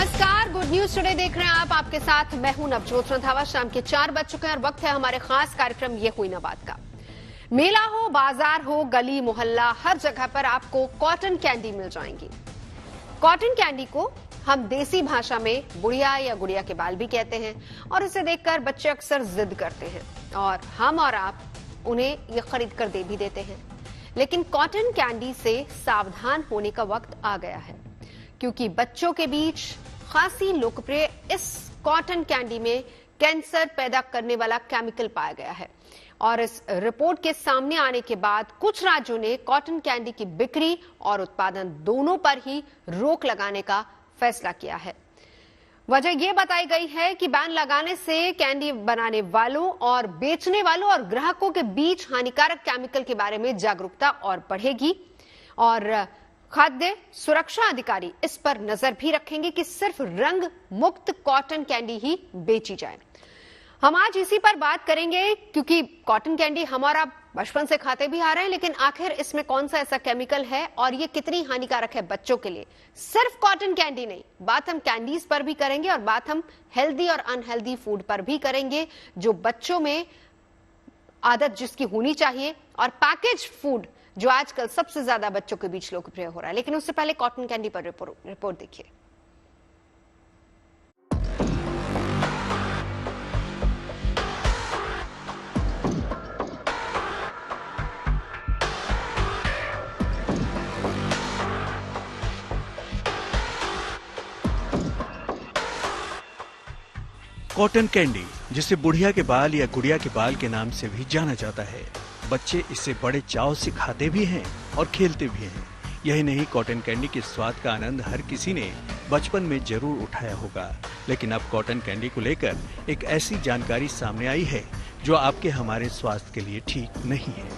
नमस्कार, good news today देख रहे हैं आप। आपके साथ मैं हूं नवजोत रंधावा। शाम के 4 बज चुके हैं और वक्त है हमारे खास कार्यक्रम ये हुई ना बात का। मेला हो, बाजार हो, गली मोहल्ला, हर जगह पर आपको कॉटन कैंडी मिल जाएंगी। कॉटन कैंडी को हम देसी भाषा में बुढ़िया या गुड़िया के बाल भी कहते हैं और इसे देखकर बच्चे अक्सर जिद करते हैं और हम और आप उन्हें ये खरीद कर दे भी देते हैं। लेकिन कॉटन कैंडी से सावधान होने का वक्त आ गया है, क्योंकि बच्चों के बीच खासी लोकप्रिय इस कॉटन कैंडी में कैंसर पैदा करने वाला केमिकल पाया गया है। और इस रिपोर्ट के सामने आने के बाद कुछ राज्यों ने कॉटन कैंडी की बिक्री और उत्पादन दोनों पर ही रोक लगाने का फैसला किया है। वजह यह बताई गई है कि बैन लगाने से कैंडी बनाने वालों और बेचने वालों और ग्राहकों के बीच हानिकारक केमिकल के बारे में जागरूकता और बढ़ेगी और खाद्य सुरक्षा अधिकारी इस पर नजर भी रखेंगे कि सिर्फ रंग मुक्त कॉटन कैंडी ही बेची जाए। हम आज इसी पर बात करेंगे, क्योंकि कॉटन कैंडी हमारा बचपन से खाते भी आ रहे हैं, लेकिन आखिर इसमें कौन सा ऐसा केमिकल है और ये कितनी हानिकारक है बच्चों के लिए। सिर्फ कॉटन कैंडी नहीं, बात हम कैंडीज पर भी करेंगे और बात हम हेल्दी और अनहेल्दी फूड पर भी करेंगे, जो बच्चों में आदत जिसकी होनी चाहिए, और पैकेज फूड जो आजकल सबसे ज्यादा बच्चों के बीच लोकप्रिय हो रहा है। लेकिन उससे पहले कॉटन कैंडी पर रिपोर्ट देखिए। कॉटन कैंडी, जिसे बुढ़िया के बाल या गुड़िया के बाल के नाम से भी जाना जाता है, बच्चे इसे बड़े चाव से खाते भी हैं और खेलते भी हैं। यही नहीं, कॉटन कैंडी के स्वाद का आनंद हर किसी ने बचपन में जरूर उठाया होगा। लेकिन अब कॉटन कैंडी को लेकर एक ऐसी जानकारी सामने आई है जो आपके हमारे स्वास्थ्य के लिए ठीक नहीं है।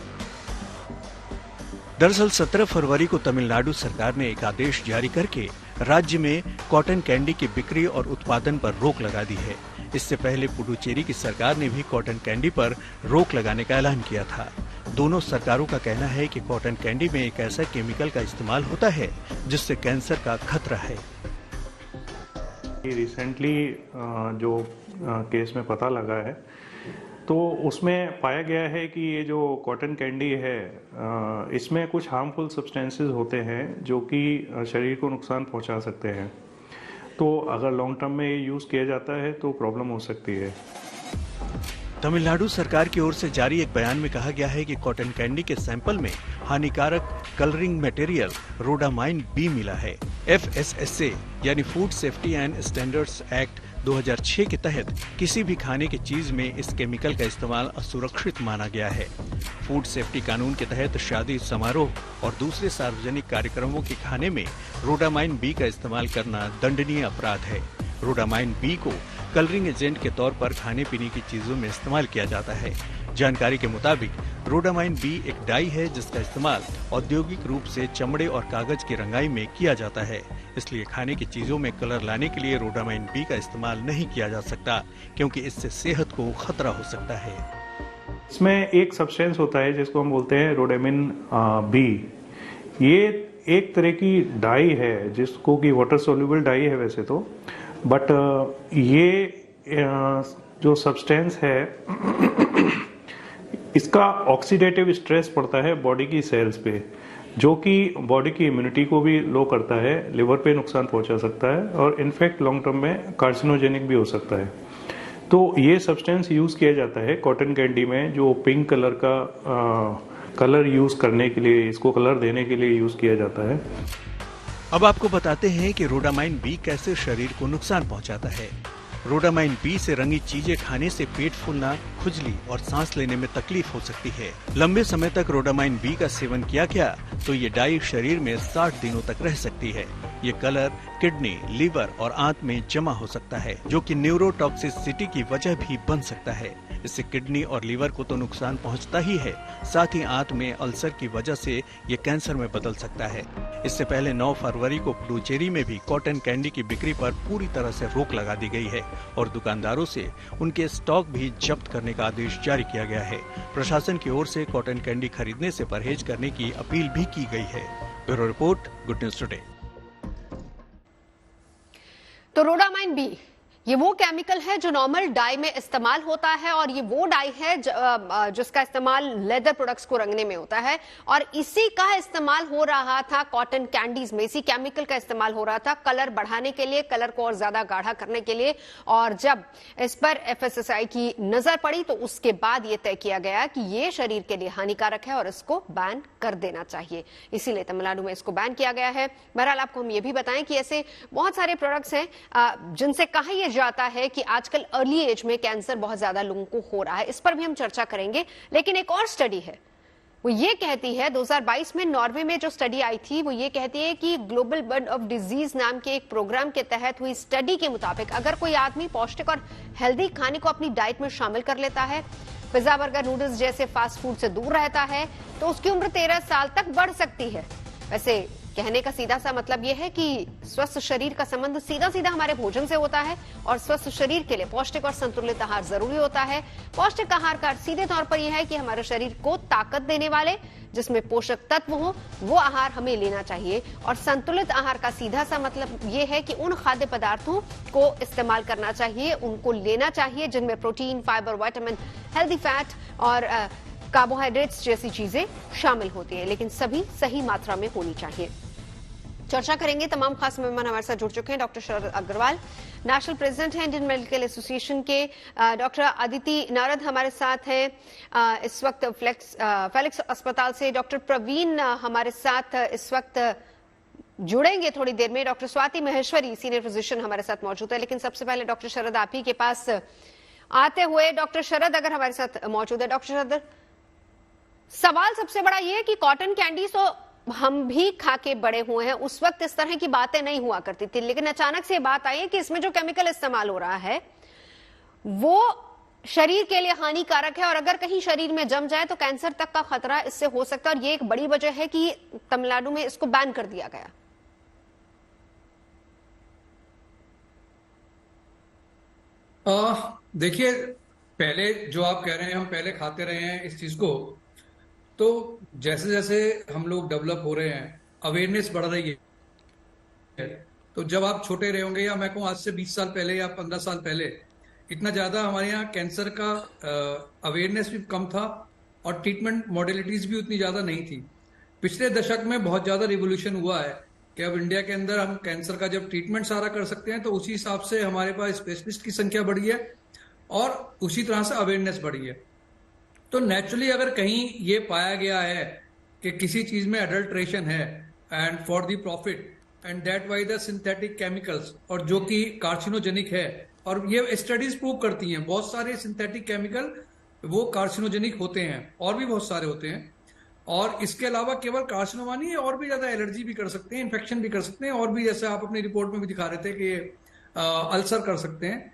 दरअसल 17 फरवरी को तमिलनाडु सरकार ने एक आदेश जारी करके राज्य में कॉटन कैंडी की बिक्री और उत्पादन पर रोक लगा दी है। इससे पहले पुडुचेरी की सरकार ने भी कॉटन कैंडी पर रोक लगाने का ऐलान किया था। दोनों सरकारों का कहना है कि कॉटन कैंडी में एक ऐसा केमिकल का इस्तेमाल होता है जिससे कैंसर का खतरा है। रिसेंटली जो केस में पता लगा है, तो उसमें पाया गया है कि ये जो कॉटन कैंडी है, इसमें कुछ हार्मफुल सब्सटेंसेस होते हैं जो कि शरीर को नुकसान पहुंचा सकते हैं। तो अगर लॉन्ग टर्म में ये यूज़ किया जाता है तो प्रॉब्लम हो सकती है। तमिलनाडु सरकार की ओर से जारी एक बयान में कहा गया है कि कॉटन कैंडी के सैंपल में हानिकारक कलरिंग मटेरियल रोडामाइन बी मिला है। FSSA यानी food safety and standards act 2006 के तहत किसी भी खाने की चीज में इस केमिकल का इस्तेमाल असुरक्षित माना गया है। फूड सेफ्टी कानून के तहत शादी समारोह और दूसरे सार्वजनिक कार्यक्रमों के खाने में रोडामाइन बी का इस्तेमाल करना दंडनीय अपराध है। रोडामाइन बी को कलरिंग एजेंट के तौर पर खाने पीने की चीजों में इस्तेमाल किया जाता है। जानकारी के मुताबिक रोडामाइन बी एक डाई है जिसका इस्तेमाल औद्योगिक रूप से चमड़े और कागज की रंगाई में किया जाता है। इसलिए खाने की चीजों में कलर लाने के लिए रोडामाइन बी का इस्तेमाल नहीं किया जा सकता, क्योंकि इससे सेहत को खतरा हो सकता है। इसमें एक सब्सटेंस होता है जिसको हम बोलते हैं रोडामाइन बी। ये एक तरह की डाई है जिसको कि वाटर सोल्यूबल डाई है वैसे तो, बट ये जो सब्सटेंस है इसका ऑक्सीडेटिव स्ट्रेस पड़ता है बॉडी की सेल्स पे, जो कि बॉडी की इम्यूनिटी को भी लो करता है, लिवर पे नुकसान पहुंचा सकता है और इनफैक्ट लॉन्ग टर्म में कार्सिनोजेनिक भी हो सकता है। तो ये सब्सटेंस यूज किया जाता है कॉटन कैंडी में, जो पिंक कलर का कलर यूज करने के लिए, इसको कलर देने के लिए यूज किया जाता है। अब आपको बताते हैं कि रोडामाइन बी कैसे शरीर को नुकसान पहुंचाता है। रोडामाइन बी से रंगी चीजें खाने से पेट फूलना, खुजली और सांस लेने में तकलीफ हो सकती है। लंबे समय तक रोडामाइन बी का सेवन किया गया तो ये डाई शरीर में 60 दिनों तक रह सकती है। ये कलर किडनी, लीवर और आंत में जमा हो सकता है, जो कि न्यूरोटॉक्सिसिटी की वजह भी बन सकता है। इससे किडनी और लीवर को तो नुकसान पहुंचता ही है, साथ ही आंत में अल्सर की वजह से ये कैंसर में बदल सकता है। इससे पहले 9 फरवरी को पुडुचेरी में भी कॉटन कैंडी की बिक्री पर पूरी तरह से रोक लगा दी गई है और दुकानदारों से उनके स्टॉक भी जब्त करने का आदेश जारी किया गया है। प्रशासन की ओर से कॉटन कैंडी खरीदने से परहेज करने की अपील भी की गई है। Bureau report, good news today. तो रोडामाइन बी ये वो केमिकल है जो नॉर्मल डाई में इस्तेमाल होता है और ये वो डाई है जिसका इस्तेमाल लेदर प्रोडक्ट्स को रंगने में होता है और इसी का इस्तेमाल हो रहा था कॉटन कैंडीज में। इसी केमिकल का इस्तेमाल हो रहा था कलर बढ़ाने के लिए, कलर को और ज्यादा गाढ़ा करने के लिए। और जब इस पर एफएसएसआई की नजर पड़ी तो उसके बाद ये तय किया गया कि ये शरीर के लिए हानिकारक है और इसको बैन कर देना चाहिए। इसीलिए तमिलनाडु में इसको बैन किया गया है। बहरहाल आपको हम ये भी बताएं कि ऐसे बहुत सारे प्रोडक्ट्स हैं जिनसे कहा यह जाता है कि आजकल अर्ली एज में कैंसर बहुत ज्यादा लोगों को हो रहा है। इस पर भी हम चर्चा करेंगे। लेकिन एक और स्टडी है, वो ये कहती है 2022 में नॉर्वे में जो स्टडी आई थी वो ये कहती है कि ग्लोबल बर्डन ऑफ डिजीज नाम के एक प्रोग्राम के तहत हुई स्टडी के मुताबिक अगर कोई आदमी पौष्टिक और हेल्दी खाने को अपनी डाइट में शामिल कर लेता है, पिज्जा बर्गर नूडल्स जैसे फास्ट फूड से दूर रहता है, तो उसकी उम्र 13 साल तक बढ़ सकती है। वैसे कहने का सीधा सा मतलब यह है कि स्वस्थ शरीर का संबंध सीधा सीधा हमारे भोजन से होता है और स्वस्थ शरीर के लिए पौष्टिक और संतुलित आहार जरूरी होता है। पौष्टिक आहार का सीधे तौर पर यह है कि हमारे शरीर को ताकत देने वाले, जिसमें पोषक तत्व हो, वो आहार हमें लेना चाहिए। और संतुलित आहार का सीधा सा मतलब ये है कि उन खाद्य पदार्थों को इस्तेमाल करना चाहिए, उनको लेना चाहिए जिनमें protein, fibre, vitamin, healthy fat और कार्बोहाइड्रेट्स जैसी चीजें शामिल होती है, लेकिन सभी सही मात्रा में होनी चाहिए। चर्चा करेंगे। तमाम खास मेहमान हमारे साथ जुड़ चुके हैं। डॉक्टर शरद अग्रवाल नेशनल प्रेसिडेंट हैं इंडियन मेडिकल एसोसिएशन के। डॉक्टर अदिति नारद हमारे साथ हैं इस वक्त फेलिक्स अस्पताल से। डॉक्टर प्रवीण हमारे साथ इस वक्त जुड़ेंगे थोड़ी देर में। Doctor Swati Maheshwari senior physician हमारे साथ मौजूद है। लेकिन सबसे पहले डॉक्टर शरद आप ही के पास आते हुए, डॉक्टर शरद अगर हमारे साथ मौजूद है। डॉक्टर शरद, सवाल सबसे बड़ा यह है कि कॉटन कैंडी तो हम भी खा के बड़े हुए हैं, उस वक्त इस तरह की बातें नहीं हुआ करती थी, लेकिन अचानक से बात आई है कि इसमें जो केमिकल इस्तेमाल हो रहा है वो शरीर के लिए हानिकारक है और अगर कहीं शरीर में जम जाए तो कैंसर तक का खतरा इससे हो सकता है। और ये एक बड़ी वजह है कि तमिलनाडु में इसको बैन कर दिया गया। देखिए, पहले जो आप कह रहे हैं हम पहले खाते रहे हैं इस चीज को, तो जैसे जैसे हम लोग डेवलप हो रहे हैं, अवेयरनेस बढ़ रही है। तो जब आप छोटे रहे होंगे, या मैं कहूँ आज से 20 साल पहले या 15 साल पहले, इतना ज्यादा हमारे यहाँ कैंसर का अवेयरनेस भी कम था और ट्रीटमेंट मॉडलिटीज भी उतनी ज्यादा नहीं थी। पिछले दशक में बहुत ज्यादा रिवोल्यूशन हुआ है कि अब इंडिया के अंदर हम कैंसर का जब ट्रीटमेंट सारा कर सकते हैं तो उसी हिसाब से हमारे पास स्पेशलिस्ट की संख्या बढ़ी है और उसी तरह से अवेयरनेस बढ़ी है। तो नेचुरली अगर कहीं ये पाया गया है कि किसी चीज में अडल्ट्रेशन है and for the profit and that why the synthetic chemicals, और जो कि कार्सिनोजेनिक है, और ये स्टडीज प्रूव करती हैं बहुत सारे सिंथेटिक केमिकल वो कार्सिनोजेनिक होते हैं और भी बहुत सारे होते हैं। और इसके अलावा केवल कार्सिनोमा नहीं है, और भी ज्यादा एलर्जी भी कर सकते हैं, इन्फेक्शन भी कर सकते हैं, और भी जैसे आप अपनी रिपोर्ट में भी दिखा रहे थे कि अल्सर कर सकते हैं।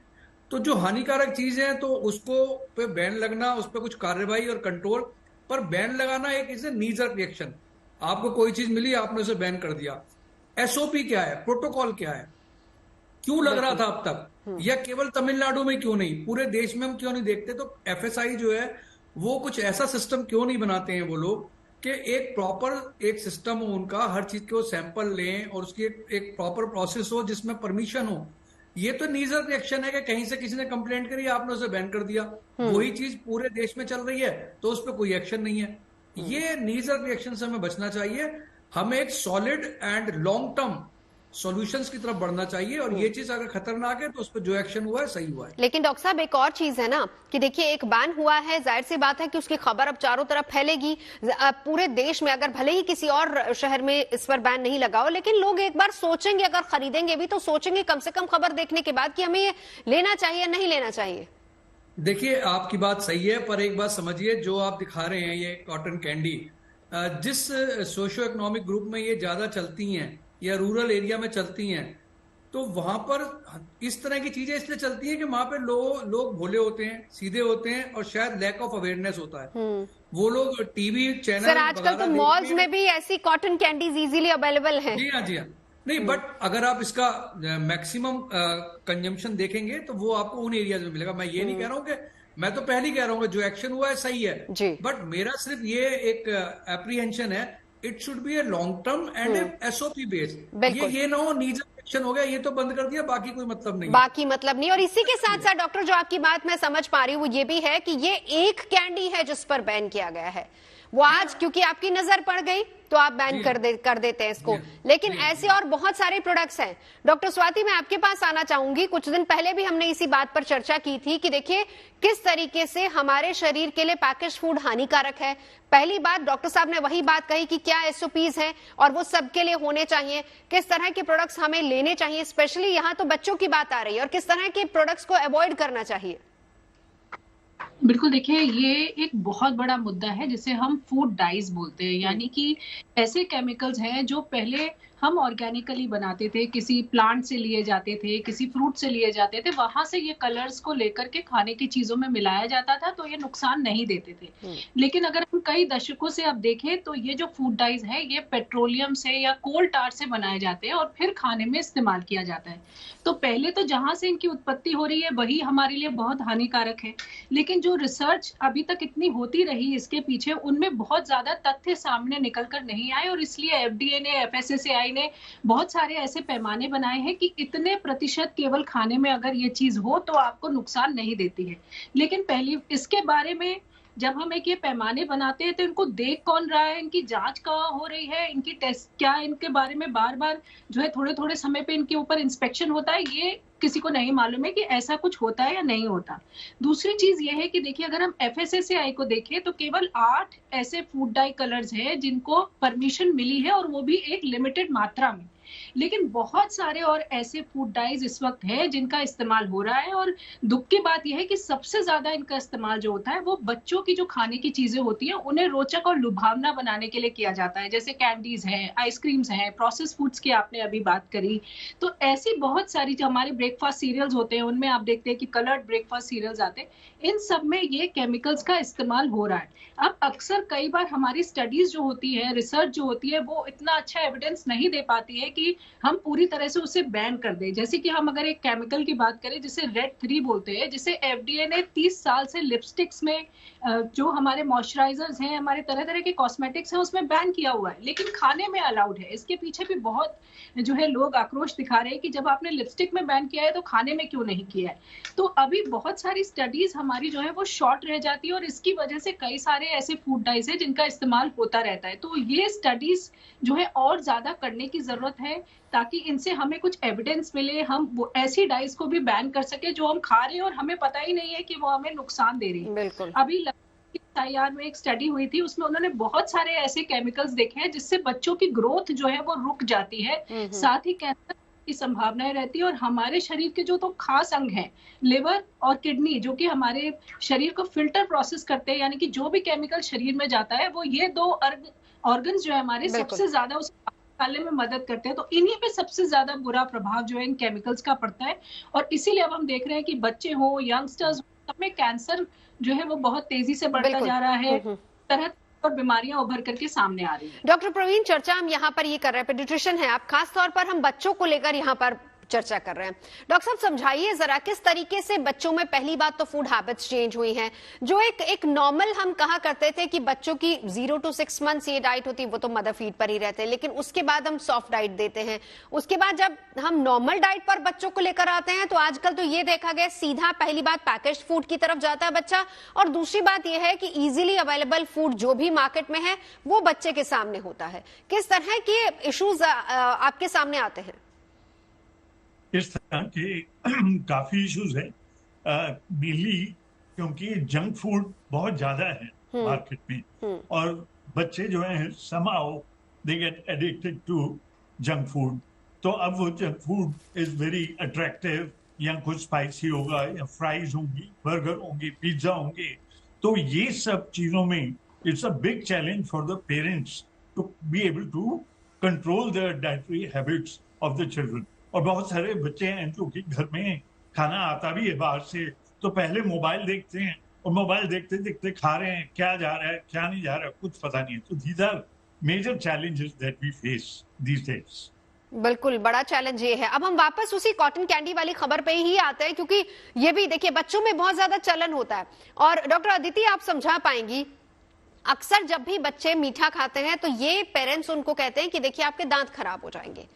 तो जो हानिकारक चीज है तो उसको पे बैन लगना, उस पर कुछ कार्रवाई और कंट्रोल, पर बैन लगाना एक इसे नीजर रिएक्शन। आपको कोई चीज मिली, आपने उसे बैन कर दिया। एसओपी क्या है, प्रोटोकॉल क्या है, क्यों लग रहा था अब तक, या केवल तमिलनाडु में क्यों नहीं, पूरे देश में हम क्यों नहीं देखते? तो एफएसआई जो है वो कुछ ऐसा सिस्टम क्यों नहीं बनाते हैं वो लोग कि एक प्रॉपर एक सिस्टम हो उनका, हर चीज के वो सैंपल लें और उसकी एक प्रॉपर प्रोसेस हो जिसमें परमिशन हो। ये तो नीजर रिएक्शन है कि कहीं से किसी ने कंप्लेंट करी, आपने उसे बैन कर दिया। वही चीज पूरे देश में चल रही है तो उस पर कोई एक्शन नहीं है। ये नीजर रिएक्शन से हमें बचना चाहिए। हमें एक solid and long term solutions की तरफ बढ़ना चाहिए, और ये चीज अगर खतरनाक है तो उस पर जो एक्शन हुआ है सही हुआ है। लेकिन डॉक्टर साहब एक और चीज है ना कि देखिए, एक बैन हुआ है, जाहिर सी बात है कि उसकी खबर अब चारों तरफ फैलेगी पूरे देश में। अगर भले ही किसी और शहर में इस पर बैन नहीं लगा हो, लेकिन लोग एक बार सोचेंगे, अगर खरीदेंगे भी तो सोचेंगे कम से कम खबर देखने के बाद कि हमें ये लेना चाहिए नहीं लेना चाहिए। देखिए, आपकी बात सही है, पर एक बात समझिए, जो आप दिखा रहे हैं ये कॉटन कैंडी, जिस सोशियो इकोनॉमिक ग्रुप में ये ज्यादा चलती हैं या रूरल एरिया में चलती हैं, तो वहां पर इस तरह की चीजें इसलिए चलती हैं कि वहां पे लोग भोले होते हैं, सीधे होते हैं, और शायद लैक ऑफ अवेयरनेस होता है। वो लोग टीवी चैनल, सर आजकल तो मॉल्स में भी ऐसी कॉटन कैंडीज इजीली अवेलेबल हैं। जी हाँ, जी हाँ। नहीं, बट अगर आप इसका मैक्सिमम कंजम्पशन देखेंगे तो वो आपको उन एरियाज में मिलेगा। मैं ये नहीं कह रहा हूँ कि, मैं तो पहले ही कह रहा हूँ कि जो एक्शन हुआ है सही है, बट मेरा सिर्फ ये एक एप्रीहेंशन है, it should be a long term and SOP based. ये ना हो नीजर हो गया, ये तो बंद कर दिया, बाकी कोई मतलब नहीं। बाकी मतलब नहीं। और इसी के साथ साथ डॉक्टर, जो आपकी बात मैं समझ पा रही हूँ वो ये भी है कि ये एक कैंडी है जिस पर बैन किया गया है, वो आज क्योंकि आपकी नजर पड़ गई तो आप बैन कर देते हैं इसको, लेकिन ऐसे और बहुत सारे प्रोडक्ट्स हैं। डॉक्टर स्वाति, मैं आपके पास आना चाहूंगी। कुछ दिन पहले भी हमने इसी बात पर चर्चा की थी कि देखिए किस तरीके से हमारे शरीर के लिए पैकेज फूड हानिकारक है। पहली बात डॉक्टर साहब ने वही बात कही कि क्या एसओपीज है और वो सबके लिए होने चाहिए, किस तरह के प्रोडक्ट्स हमें लेने चाहिए, स्पेशली यहाँ तो बच्चों की बात आ रही है, और किस तरह के प्रोडक्ट्स को अवॉइड करना चाहिए। बिल्कुल, देखिए ये एक बहुत बड़ा मुद्दा है जिसे हम फूड डाइज बोलते हैं, यानी कि ऐसे केमिकल्स हैं जो पहले हम ऑर्गेनिकली बनाते थे, किसी प्लांट से लिए जाते थे, किसी फ्रूट से लिए जाते थे, वहां से ये कलर्स को लेकर के खाने की चीजों में मिलाया जाता था, तो ये नुकसान नहीं देते थे। लेकिन अगर हम कई दशकों से अब देखें तो ये जो फूड डाइज है ये पेट्रोलियम से या कोल टार से बनाए जाते हैं और फिर खाने में इस्तेमाल किया जाता है। तो पहले तो जहां से इनकी उत्पत्ति हो रही है वही हमारे लिए बहुत हानिकारक है, लेकिन जो रिसर्च अभी तक इतनी होती रही इसके पीछे, उनमें बहुत ज्यादा तथ्य सामने निकल कर नहीं आए, और इसलिए एफडीए ने, एफएसएसएआई ने बहुत सारे ऐसे पैमाने बनाए हैं कि इतने प्रतिशत केवल खाने में अगर ये चीज हो तो आपको नुकसान नहीं देती है। लेकिन पहले इसके बारे में जब हम एक ये पैमाने बनाते हैं तो इनको देख कौन रहा है, इनकी जांच कहाँ हो रही है, इनकी टेस्ट क्या, इनके बारे में बार बार जो है थोड़े थोड़े समय पे इनके ऊपर इंस्पेक्शन होता है, ये किसी को नहीं मालूम है कि ऐसा कुछ होता है या नहीं होता। दूसरी चीज ये है कि देखिए अगर हम एफएसएसएआई को देखें तो केवल 8 ऐसे फूड डाई कलर्स हैं जिनको परमिशन मिली है, और वो भी एक लिमिटेड मात्रा में। लेकिन बहुत सारे और ऐसे फूड डाइज इस वक्त है जिनका इस्तेमाल हो रहा है, और दुख की बात यह है कि सबसे ज्यादा इनका इस्तेमाल जो होता है वो बच्चों की जो खाने की चीजें होती हैं उन्हें रोचक और लुभावना बनाने के लिए किया जाता है, जैसे कैंडीज हैं, आइसक्रीम्स हैं, प्रोसेस फूड्स की आपने अभी बात करी। तो ऐसी बहुत सारी जो हमारे ब्रेकफास्ट सीरियल्स होते हैं उनमें आप देखते हैं कि कलर्ड ब्रेकफास्ट सीरियल्स आते हैं, इन सब में ये केमिकल्स का इस्तेमाल हो रहा है। अब अक्सर कई बार हमारी स्टडीज जो होती है, रिसर्च जो होती है, वो इतना अच्छा एविडेंस नहीं दे पाती है कि हम पूरी तरह से उसे बैन कर दें। जैसे कि हम अगर एक केमिकल की बात करें जिसे रेड 3 बोलते हैं, जिसे एफडीए ने 30 साल से लिपस्टिक्स में, जो हमारे मॉइस्चराइजर्स हैं, हमारे तरह तरह के कॉस्मेटिक्स हैं, उसमें बैन किया हुआ है, लेकिन खाने में अलाउड है। इसके पीछे भी बहुत जो है लोग आक्रोश दिखा रहे हैं कि जब आपने लिपस्टिक में बैन किया है तो खाने में क्यों नहीं किया है। तो अभी बहुत सारी स्टडीज हमारी जो है वो शॉर्ट रह जाती है, और इसकी वजह से कई सारे ऐसे फूड डाइज है जिनका इस्तेमाल होता रहता है। तो ये स्टडीज जो है और ज्यादा करने की जरूरत है ताकि इनसे हमें कुछ एविडेंस मिले, हम वो ऐसी डाइज को भी बैन कर सके जो हम खा रहे हैं और हमें पता ही नहीं है कि वो हमें नुकसान दे रही है। बिल्कुल। अभी IR में एक स्टडी हुई थी, उसमें उन्होंने बहुत सारे ऐसे केमिकल्स देखे हैं जिससे बच्चों की ग्रोथ जो है वो रुक जाती है, साथ ही कैंसर की संभावनाएं रहती है। और हमारे शरीर के जो तो खास अंग हैं, लिवर और किडनी, जो कि हमारे शरीर को फिल्टर प्रोसेस करते हैं, यानी कि जो भी केमिकल शरीर में जाता है वो ये 2 ऑर्गन्स जो है हमारे सबसे ज्यादा उसे निकालने में मदद करते हैं। तो इन्हीं पे सबसे ज्यादा बुरा प्रभाव जो है इन केमिकल्स का पड़ता है, और इसीलिए अब हम देख रहे हैं कि बच्चे हो, यंगस्टर्स, सब में कैंसर जो है वो बहुत तेजी से बढ़ता जा रहा है, तरह और बीमारियां उभर करके सामने आ रही है। डॉक्टर प्रवीण, चर्चा हम यहाँ पर ये कर रहे हैं, पेडिट्रिशियन है आप, खास तौर पर हम बच्चों को लेकर यहाँ पर चर्चा कर रहे हैं। डॉक्टर साहब समझाइए जरा किस तरीके से बच्चों में, पहली बात तो फूड हैबिट्स चेंज हुई हैं, जो एक नॉर्मल हम कहा करते थे कि बच्चों की 0 to 6 months ये डाइट होती है, वो तो मदर फीड पर ही रहते हैं, लेकिन उसके बाद हम सॉफ्ट डाइट देते हैं। उसके बाद जब हम नॉर्मल डाइट पर बच्चों को लेकर आते हैं तो आजकल तो ये देखा गया सीधा पहली बात पैकेज्ड फूड की तरफ जाता है बच्चा, और दूसरी बात यह है कि इजीली अवेलेबल फूड जो भी मार्केट में है वो बच्चे के सामने होता है। किस तरह के इश्यूज आपके सामने आते हैं? इस तरह के काफी इश्यूज है, मेनली क्योंकि जंक फूड बहुत ज्यादा है मार्केट में, और बच्चे जो हैं somehow they get addicted to junk food. तो अब वो junk food is very attractive, या कुछ स्पाइसी होगा, या फ्राइज होंगी, बर्गर होंगे, पिज्जा होंगे। तो ये सब चीजों में it's a big challenge for the parents to be able to control the dietary habits of the children. और बहुत सारे बच्चे हैं जो कि घर में खाना आता भी है बाहर से, तो पहले मोबाइल देखते हैं और मोबाइल देखते देखते खा रहे हैं, क्या जा रहा है क्या नहीं जा रहा है कुछ पता नहीं है। तो these are major challenges that we face these days. बिल्कुल, बड़ा चैलेंज ये है। अब हम वापस उसी कॉटन कैंडी वाली खबर पे ही आते हैं, क्योंकि ये भी देखिए बच्चों में बहुत ज्यादा चलन होता है। और डॉक्टर अदिति, आप समझा पाएंगी, अक्सर जब भी बच्चे मीठा खाते हैं तो ये पेरेंट्स उनको कहते हैं कि देखिए आपके दांत खराब हो जाएंगे।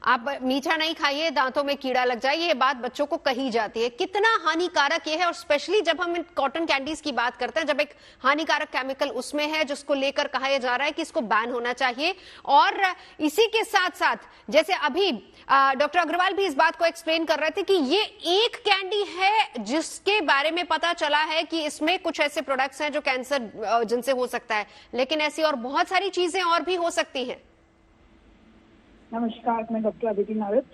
आप मीठा नहीं खाइए, दांतों में कीड़ा लग जाए, ये बात बच्चों को कही जाती है। कितना हानिकारक ये है, और स्पेशली जब हम इन कॉटन कैंडीज की बात करते हैं, जब एक हानिकारक केमिकल उसमें है जिसको लेकर कहा जा रहा है कि इसको बैन होना चाहिए। और इसी के साथ साथ जैसे अभी डॉक्टर अग्रवाल भी इस बात को एक्सप्लेन कर रहे थे कि ये एक कैंडी है जिसके बारे में पता चला है कि इसमें कुछ ऐसे प्रोडक्ट्स हैं जो कैंसर जिनसे हो सकता है, लेकिन ऐसी और बहुत सारी चीजें और भी हो सकती हैं। नमस्कार, मैं डॉक्टर अदिति नारद।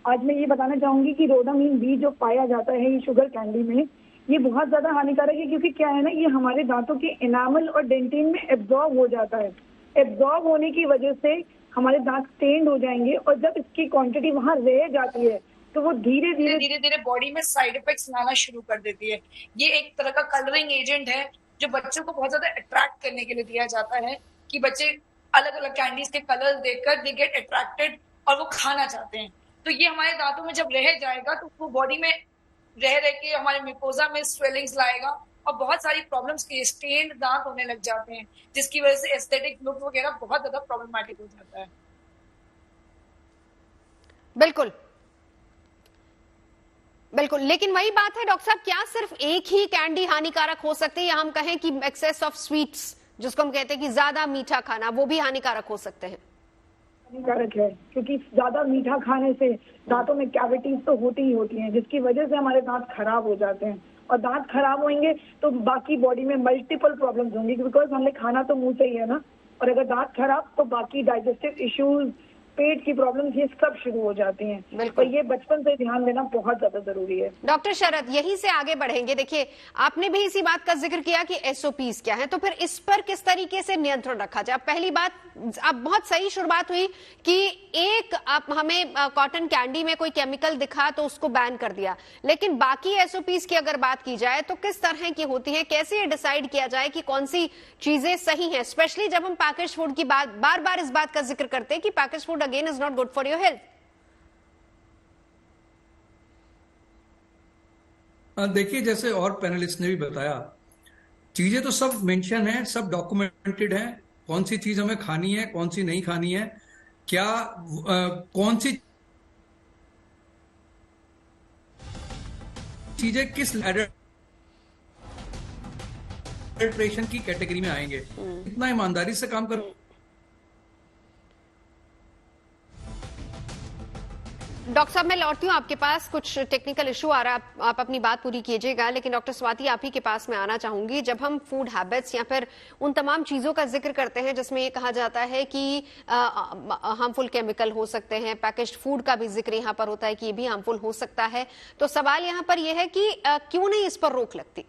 आज मैं ये बताना चाहूंगी कि रोडामाइन बी जो पाया जाता है ये शुगर कैंडी में, ये बहुत ज्यादा हानिकारक है, क्योंकि क्या है ना, ये हमारे दांतों के एनामल और डेंटिन में एब्जॉर्ब हो जाता है। एब्जॉर्ब होने की वजह से हमारे दांत स्टेन्ड हो जाएंगे, और जब इसकी क्वांटिटी वहां रह जाती है तो वो धीरे धीरे बॉडी में साइड इफेक्ट्स लाना शुरू कर देती है। ये एक तरह का कलरिंग एजेंट है जो बच्चों को बहुत ज्यादा अट्रैक्ट करने के लिए दिया जाता है, कि बच्चे अलग अलग कैंडीज के कलर देखकर दे गेट अट्रैक्टेड और वो खाना चाहते हैं। तो ये हमारे दांतों में जब रह जाएगा तो वो बॉडी में रह के हमारे म्यूकोजा में स्वेलिंग्स लाएगा, और बहुत सारी प्रॉब्लम्स के स्टेन्ड दांत होने लग जाते हैं, जिसकी वजह से एस्थेटिक लुक वगैरह बहुत ज्यादा प्रॉब्लमैटिक हो जाता है। बिल्कुल बिल्कुल, लेकिन वही बात है डॉक्टर साहब, क्या सिर्फ एक ही कैंडी हानिकारक हो सकती है, या हम कहें कि एक्सेस ऑफ स्वीट्स जिसको हम कहते हैं कि ज्यादा मीठा खाना, वो भी हानिकारक हो सकते हैं? हानिकारक है, क्योंकि ज्यादा मीठा खाने से दांतों में कैविटीज तो होती ही होती हैं, जिसकी वजह से हमारे दांत खराब हो जाते हैं, और दांत खराब होंगे तो बाकी बॉडी में मल्टीपल प्रॉब्लम्स होंगी, बिकॉज हमने खाना तो मुंह से ही है ना, और अगर दांत खराब तो बाकी डाइजेस्टिव इश्यूज, पेट की प्रॉब्लम्स, ये सब शुरू हो जाती हैं। तो ये बचपन से ध्यान देना बहुत ज्यादा जरूरी है। डॉक्टर शरद, यहीं से आगे बढ़ेंगे। देखिए, आपने भी इसी बात का जिक्र किया कि एसओपीज क्या है, तो फिर इस पर किस तरीके से नियंत्रण रखा जाए? पहली बात, अब बहुत सही शुरुआत हुई कि एक आप हमें कॉटन कैंडी में कोई केमिकल दिखा तो उसको बैन कर दिया, लेकिन बाकी एसओपीज की अगर बात की जाए तो किस तरह की होती है? कैसे ये डिसाइड किया जाए कि कौन सी चीजें सही हैं, स्पेशली जब हम पैकेज फूड की बात, बार बार इस बात का जिक्र करते हैं कि package food again is not good for your health. देखिए, जैसे और पैनलिस्ट ने भी बताया, चीजें तो सब मेंशन है, सब डॉक्यूमेंटेड है, कौन सी चीज हमें खानी है, कौन सी नहीं खानी है, क्या कौन सी चीजें किस एडल्ट्रेशन की कैटेगरी में आएंगे। इतना ईमानदारी से काम करो। डॉक्टर साहब, मैं लौटती हूँ आपके पास, कुछ टेक्निकल इशू आ रहा है, आप अपनी बात पूरी कीजिएगा, लेकिन डॉक्टर स्वाति आप ही के पास मैं आना चाहूंगी। जब हम फूड हैबिट्स या फिर उन तमाम चीजों का जिक्र करते हैं जिसमें ये कहा जाता है कि हार्मफुल केमिकल हो सकते हैं, पैकेज्ड फूड का भी जिक्र यहाँ पर होता है कि ये भी हार्मफुल हो सकता है, तो सवाल यहाँ पर यह है कि क्यों नहीं इस पर रोक लगती?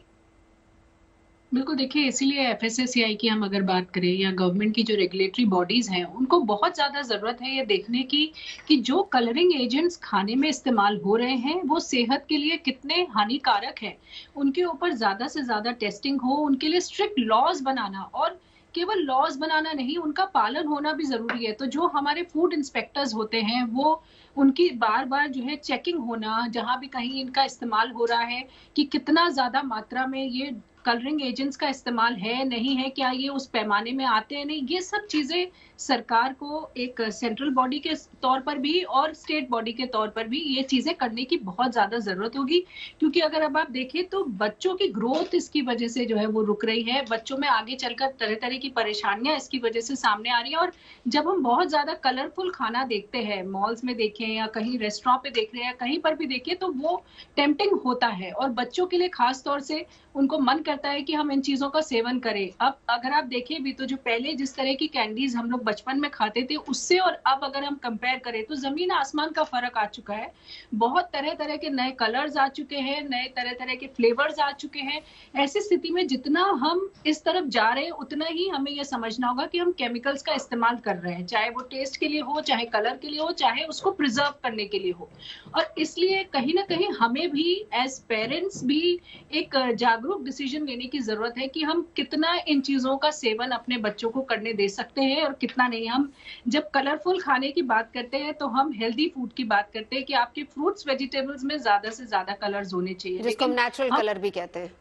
बिल्कुल, देखिए, इसीलिए एफएसएसएआई की हम अगर बात करें या गवर्नमेंट की जो रेगुलेटरी बॉडीज हैं, उनको बहुत ज्यादा जरूरत है ये देखने की कि जो कलरिंग एजेंट्स खाने में इस्तेमाल हो रहे हैं वो सेहत के लिए कितने हानिकारक हैं, उनके ऊपर ज्यादा से ज्यादा टेस्टिंग हो, उनके लिए स्ट्रिक्ट लॉज बनाना, और केवल लॉज बनाना नहीं, उनका पालन होना भी जरूरी है। तो जो हमारे फूड इंस्पेक्टर्स होते हैं वो उनकी बार बार जो है चेकिंग होना, जहां भी कहीं इनका इस्तेमाल हो रहा है कि कितना ज्यादा मात्रा में ये कलरिंग एजेंट्स का इस्तेमाल है, नहीं है, क्या ये उस पैमाने में आते हैं, नहीं, ये सब चीजें सरकार को एक सेंट्रल बॉडी के तौर पर भी और स्टेट बॉडी के तौर पर भी ये चीजें करने की बहुत ज्यादा जरूरत होगी। क्योंकि अगर अब आप देखें तो बच्चों की ग्रोथ इसकी वजह से जो है वो रुक रही है, बच्चों में आगे चलकर तरह तरह की परेशानियां इसकी वजह से सामने आ रही है। और जब हम बहुत ज्यादा कलरफुल खाना देखते हैं, मॉल्स में देखें या कहीं रेस्टोरेंट पे देख रहे हैं, कहीं पर भी देखें, तो वो टेम्पटिंग होता है, और बच्चों के लिए खास तौर से उनको मन करता है कि हम इन चीजों का सेवन करें। अब अगर आप देखें भी तो जो पहले जिस तरह की कैंडीज हम लोग बचपन में खाते थे उससे और अब अगर हम कंपेयर करें तो जमीन आसमान का फर्क आ चुका है। बहुत तरह तरह के नए कलर्स आ चुके हैं, नए तरह तरह के फ्लेवर्स आ चुके हैं। ऐसी स्थिति में जितना हम इस तरफ जा रहे हैं उतना ही हमें यह समझना होगा कि हम केमिकल्स का इस्तेमाल कर रहे हैं, चाहे वो टेस्ट के लिए हो, चाहे कलर के लिए हो, चाहे उसको प्रिजर्व करने के लिए हो। और इसलिए कहीं ना कहीं हमें भी एज पेरेंट्स भी एक जागरूक डिसीजन लेने की जरूरत है कि हम कितना इन चीजों का सेवन अपने बच्चों को करने दे सकते हैं और कितना नहीं। हम जब कलरफुल खाने की बात करते हैं तो हम हेल्दी फूड की बात करते हैं कि आपके फ्रूट्स वेजिटेबल्स में ज्यादा से ज्यादा कलर्स होने चाहिए, जिसको हम नेचुरल कलर भी कहते हैं।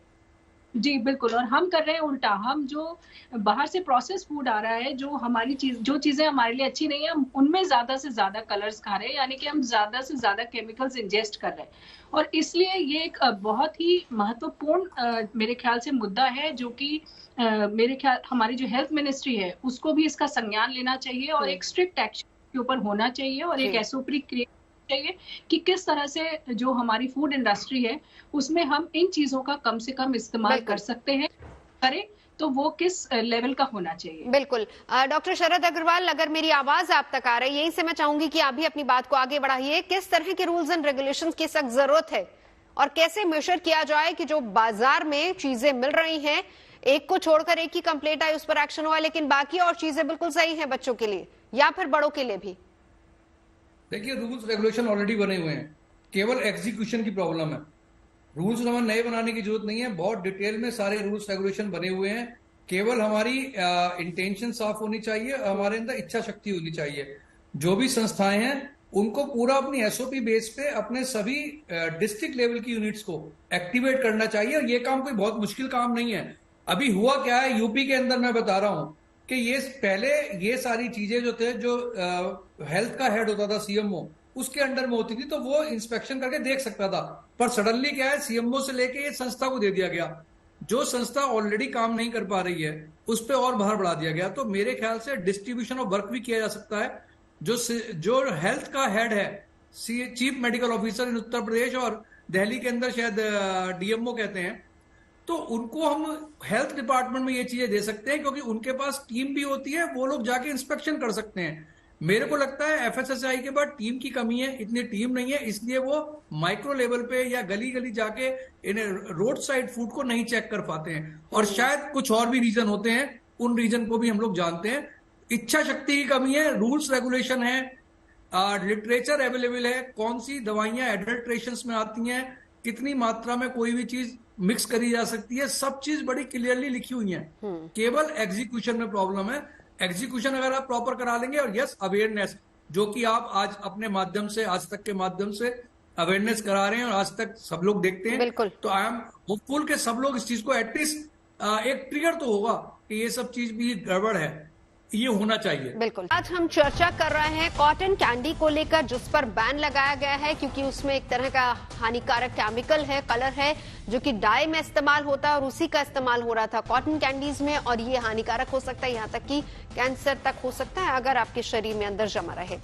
जी, बिल्कुल। और हम कर रहे हैं उल्टा। हम जो बाहर से प्रोसेस्ड फूड आ रहा है, जो चीज़ें हमारे लिए अच्छी नहीं है, हम उनमें ज़्यादा से ज़्यादा कलर्स खा रहे हैं, यानी कि हम ज़्यादा से ज़्यादा केमिकल्स इंजेस्ट कर रहे हैं। और इसलिए ये एक बहुत ही महत्वपूर्ण मेरे ख़्याल से मुद्दा है, जो कि मेरे ख्याल हमारी जो हेल्थ मिनिस्ट्री है, उसको भी इसका संज्ञान लेना चाहिए और एक स्ट्रिक्ट एक्शन के ऊपर होना चाहिए और एक एसओपी क्रिएट चाहिए कि किस तरह से जो हमारी फूड इंडस्ट्री है उसमें हम इन चीजों का कम से कम इस्तेमाल कर सकते हैं, करें तो वो किस लेवल का होना चाहिए। बिल्कुल। डॉक्टर शरद अग्रवाल, अगर मेरी आवाज आप तक आ रही है, यहीं से मैं चाहूंगी कि आप भी अपनी बात को आगे बढ़ाइए। किस तरह के रूल्स एंड रेगुलेशंस की सख्त जरूरत है और कैसे मेजर किया जाए कि जो बाजार में चीजें मिल रही हैं, एक को छोड़कर एक ही कंप्लेंट आई उस पर एक्शन हुआ, लेकिन बाकी और चीजें बिल्कुल सही हैं बच्चों के लिए या फिर बड़ों के लिए भी? देखिए, रूल्स रेगुलेशन ऑलरेडी बने हुए हैं, केवल एग्जीक्यूशन की प्रॉब्लम है। रूल्स हमें नए बनाने की जरूरत नहीं है, बहुत डिटेल में सारे रूल्स रेगुलेशन बने हुए हैं। केवल हमारी इंटेंशन साफ होनी चाहिए, हमारे अंदर इच्छा शक्ति होनी चाहिए। जो भी संस्थाएं हैं उनको पूरा अपनी एसओपी बेस पे अपने सभी डिस्ट्रिक्ट लेवल की यूनिट्स को एक्टिवेट करना चाहिए। और ये काम कोई बहुत मुश्किल काम नहीं है। अभी हुआ क्या है यूपी के अंदर, मैं बता रहा हूं कि ये पहले ये सारी चीजें जो थे, जो हेल्थ का हेड होता था सीएमओ, उसके अंडर में होती थी, तो वो इंस्पेक्शन करके देख सकता था। पर सडनली क्या है, सीएमओ से लेके ये संस्था को दे दिया गया। जो संस्था ऑलरेडी काम नहीं कर पा रही है उस पर और भार बढ़ा दिया गया। तो मेरे ख्याल से डिस्ट्रीब्यूशन ऑफ वर्क भी किया जा सकता है। जो हेल्थ का हेड है, chief medical officer in Uttar Pradesh और दिल्ली के अंदर शायद डीएमओ कहते हैं, तो उनको हम हेल्थ डिपार्टमेंट में ये चीजें दे सकते हैं, क्योंकि उनके पास टीम भी होती है, वो लोग जाके इंस्पेक्शन कर सकते हैं। मेरे को लगता है एफएसएसआई के बाद टीम की कमी है, इतनी टीम नहीं है, इसलिए वो माइक्रो लेवल पे या गली गली जाके इन रोड साइड फूड को नहीं चेक कर पाते हैं। और शायद कुछ और भी रीजन होते हैं, उन रीजन को भी हम लोग जानते हैं। इच्छा शक्ति की कमी है, रूल्स रेगुलेशन है, लिटरेचर अवेलेबल है, कौन सी दवाइयां एडल्ट्रेशन में आती हैं, कितनी मात्रा में कोई भी चीज मिक्स करी जा सकती है, सब चीज बड़ी क्लियरली लिखी हुई है। केवल एग्जीक्यूशन में प्रॉब्लम है। एग्जीक्यूशन अगर आप प्रॉपर करा लेंगे, और यस, अवेयरनेस, जो कि आप आज अपने माध्यम से, आज तक के माध्यम से अवेयरनेस करा रहे हैं और आज तक सब लोग देखते हैं, तो आई एम होपफुल कि सब लोग इस चीज को एटलीस्ट एक ट्रिगर तो होगा कि ये सब चीज भी गड़बड़ है, ये होना चाहिए। बिल्कुल। आज हम चर्चा कर रहे हैं कॉटन कैंडी को लेकर, जिस पर बैन लगाया गया है क्योंकि उसमें एक तरह का हानिकारक केमिकल है, कलर है, जो कि डाई में इस्तेमाल होता है और उसी का इस्तेमाल हो रहा था कॉटन कैंडीज में, और ये हानिकारक हो सकता है, यहाँ तक कि कैंसर तक हो सकता है अगर आपके शरीर में अंदर जमा रहे।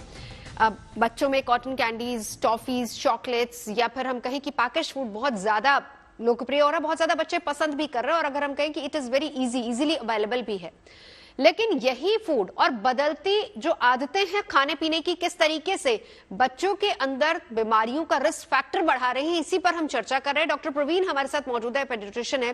अब बच्चों में कॉटन कैंडीज, टॉफीज, चॉकलेट्स या फिर हम कहें कि पैकेज फूड बहुत ज्यादा लोकप्रिय हो रहा है, बहुत ज्यादा बच्चे पसंद भी कर रहे हैं, और अगर हम कहें कि it is very easily available भी है। लेकिन यही फूड और बदलती जो आदतें हैं खाने पीने की, किस तरीके से बच्चों के अंदर बीमारियों का रिस्क फैक्टर बढ़ा रही है, इसी पर हम चर्चा कर रहे हैं। डॉक्टर प्रवीण हमारे साथ मौजूद है, पेडियाट्रिशियन है।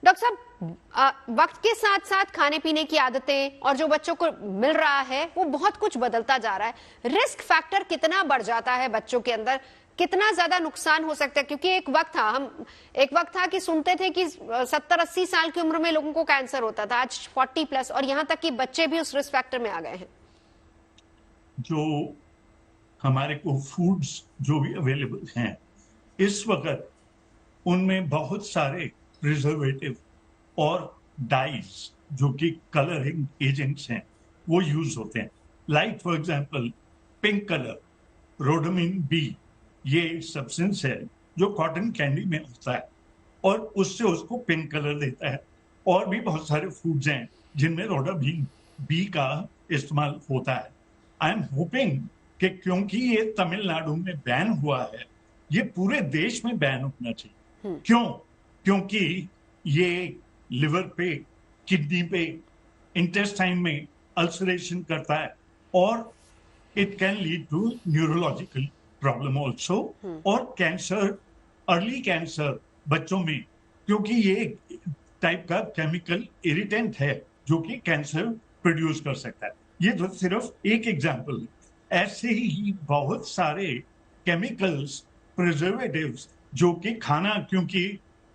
डॉक्टर साहब, वक्त के साथ साथ खाने पीने की आदतें और जो बच्चों को मिल रहा है वो बहुत कुछ बदलता जा रहा है। रिस्क फैक्टर कितना बढ़ जाता है बच्चों के अंदर, कितना ज्यादा नुकसान हो सकता है? क्योंकि एक वक्त था कि सुनते थे कि 70-80 साल की उम्र में लोगों को कैंसर होता था, आज 40+ और यहां तक कि बच्चे भी उस रिस्क फैक्टर में आ गए हैं। जो हमारे को फूड्स जो भी अवेलेबल हैं इस वक्त, उनमें बहुत सारे प्रिजर्वेटिव और डाइज जो कि कलरिंग एजेंट्स हैं वो यूज होते हैं। Like for example pink colour, rhodamine B, ये सब्सटेंस है जो कॉटन कैंडी में होता है और उससे उसको पिंक कलर देता है। और भी बहुत सारे फूड्स हैं जिनमें रोडामिन बी का इस्तेमाल होता है। आई एम होपिंग कि क्योंकि ये तमिलनाडु में बैन हुआ है, ये पूरे देश में बैन होना चाहिए। क्यों? क्योंकि ये लिवर पे, किडनी पे, इंटेस्टाइन में अल्सरेशन करता है और it can lead to neurological problem also, और कैंसर, अर्ली कैंसर बच्चों में, क्योंकि ये एक टाइप का केमिकल इरिटेंट है जो कि कैंसर प्रोड्यूस कर सकता है। ये तो सिर्फ एक एग्जांपल है। ऐसे ही बहुत सारे केमिकल्स, प्रिजर्वेटिव्स जो कि क्योंकि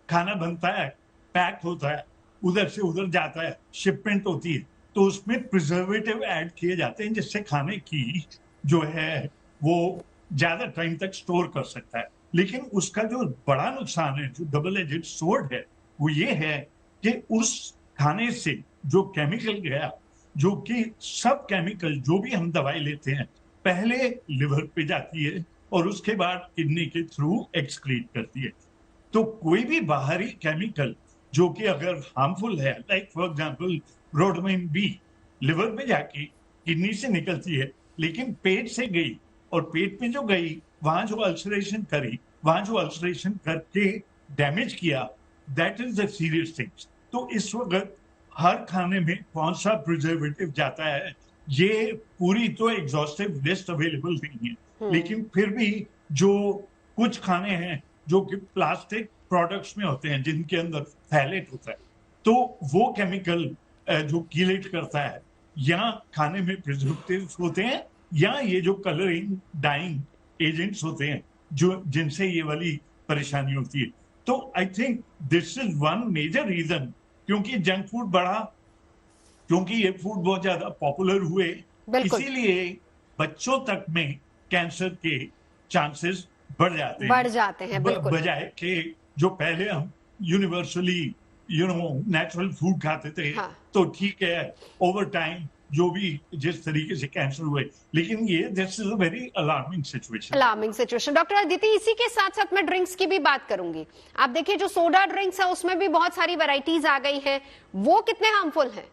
खाना बनता है, पैक होता है, उधर से उधर जाता है, शिपमेंट होती है, तो उसमें प्रिजर्वेटिव ऐड किए जाते हैं जिससे खाने की जो है वो ज्यादा टाइम तक स्टोर कर सकता है। लेकिन उसका जो बड़ा नुकसान है, जो डबल एजेड स्वॉर्ड है, वो ये है कि उस खाने से जो केमिकल गया, जो कि सब केमिकल जो भी हम दवाई लेते हैं पहले लिवर पे जाती है और उसके बाद किडनी के थ्रू एक्सक्रीट करती है। तो कोई भी बाहरी केमिकल जो कि अगर हार्मफुल है, like for example rhodamine B, liver में जाके किडनी से निकलती है लेकिन पेट से गई और पेट में जो गई वहां जो अल्सरेशन करी, वहां जो अल्सरेशन करके डैमेज किया, that is the serious things. तो इस वक्त हर खाने में कौन सा प्रिजर्वेटिव जाता है ये पूरी तो एग्जॉस्टिव लिस्ट अवेलेबल नहीं है, लेकिन फिर भी जो कुछ खाने हैं जो कि प्लास्टिक प्रोडक्ट्स में होते हैं जिनके अंदर फैलेट होता है, तो वो केमिकल जो कीलेट करता है या खाने में प्रिजर्वेटिव्स होते हैं या ये जो कलरिंग डाइंग एजेंट्स होते हैं जो जिनसे ये वाली परेशानी होती है। तो I think this is one major reason, क्योंकि जंक फूड बढ़ा, क्योंकि ये फूड बहुत ज्यादा पॉपुलर हुए, इसीलिए बच्चों तक में कैंसर के चांसेस बढ़ जाते हैं बजाय कि जो पहले हम यूनिवर्सली नेचुरल फूड खाते थे। हाँ। तो ठीक है, ओवर टाइम जो भी जिस तरीके से कैंसर हुए, लेकिन ये this is a very alarming situation. Doctor Aditi, इसी के साथ साथ मैं ड्रिंक्स की भी बात करूंगी। आप देखिए जो सोडा ड्रिंक्स है उसमें भी बहुत सारी वैरायटीज आ गई हैं, वो कितने हार्मफुल हैं?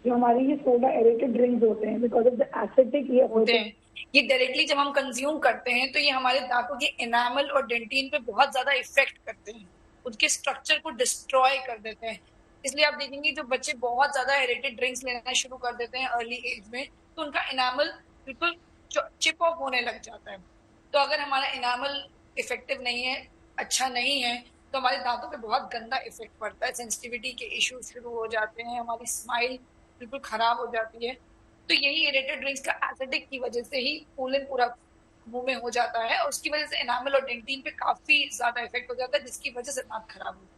जो हमारे ये सोडा एरेटेड ड्रिंक्स होते हैं बिकॉज ऑफ द एसिडिक ये होते हैं, ये डायरेक्टली जब हम कंज्यूम करते हैं तो ये हमारे दांतों के एनामल और डेंटिन पे बहुत ज्यादा इफेक्ट करते हैं, उनके स्ट्रक्चर को डिस्ट्रॉय कर देते हैं। इसलिए आप देखेंगे जो बच्चे बहुत ज्यादा एरेटेड ड्रिंक्स लेना शुरू कर देते हैं अर्ली एज में, तो उनका एनामल बिल्कुल चिप ऑफ होने लग जाता है। तो अगर हमारा एनामल इफेक्टिव नहीं है, अच्छा नहीं है, तो हमारे दांतों पे बहुत गंदा इफेक्ट पड़ता है, सेंसिटिविटी के इश्यूज शुरू हो जाते हैं, हमारी स्माइल बिल्कुल खराब हो जाती है। तो यही एरेटेड ड्रिंक्स का एसिडिक की वजह से ही पोलन पूरा मुंह में हो जाता है और उसकी वजह से एनामल और डेंटिन पे काफी ज्यादा इफेक्ट हो जाता है, जिसकी वजह से दांत खराब होता है।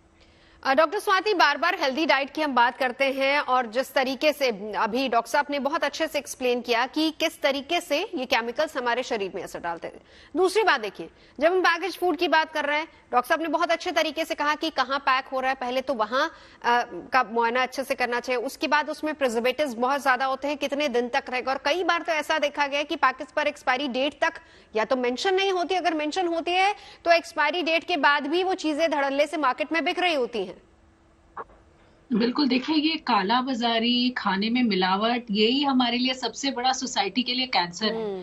डॉक्टर स्वाति, बार बार हेल्दी डाइट की हम बात करते हैं और जिस तरीके से अभी डॉक्टर साहब ने बहुत अच्छे से एक्सप्लेन किया कि किस तरीके से ये केमिकल्स हमारे शरीर में असर डालते हैं। दूसरी बात देखिए, जब हम पैकेज फूड की बात कर रहे हैं, डॉक्टर साहब ने बहुत अच्छे तरीके से कहा कि कहाँ पैक हो रहा है, पहले तो वहां का मुआयना अच्छे से करना चाहिए, उसके बाद उसमें प्रिजर्वेटिव्स बहुत ज्यादा होते हैं, कितने दिन तक रहेगा। और कई बार तो ऐसा देखा गया कि पैकेज पर एक्सपायरी डेट तक या तो मेंशन नहीं होती, अगर मेंशन होती है तो एक्सपायरी डेट के बाद भी वो चीजें धड़ल्ले से मार्केट में बिक रही होती हैं। बिल्कुल, देखिए ये काला बाजारी, खाने में मिलावट, यही हमारे लिए सबसे बड़ा सोसाइटी के लिए कैंसर है।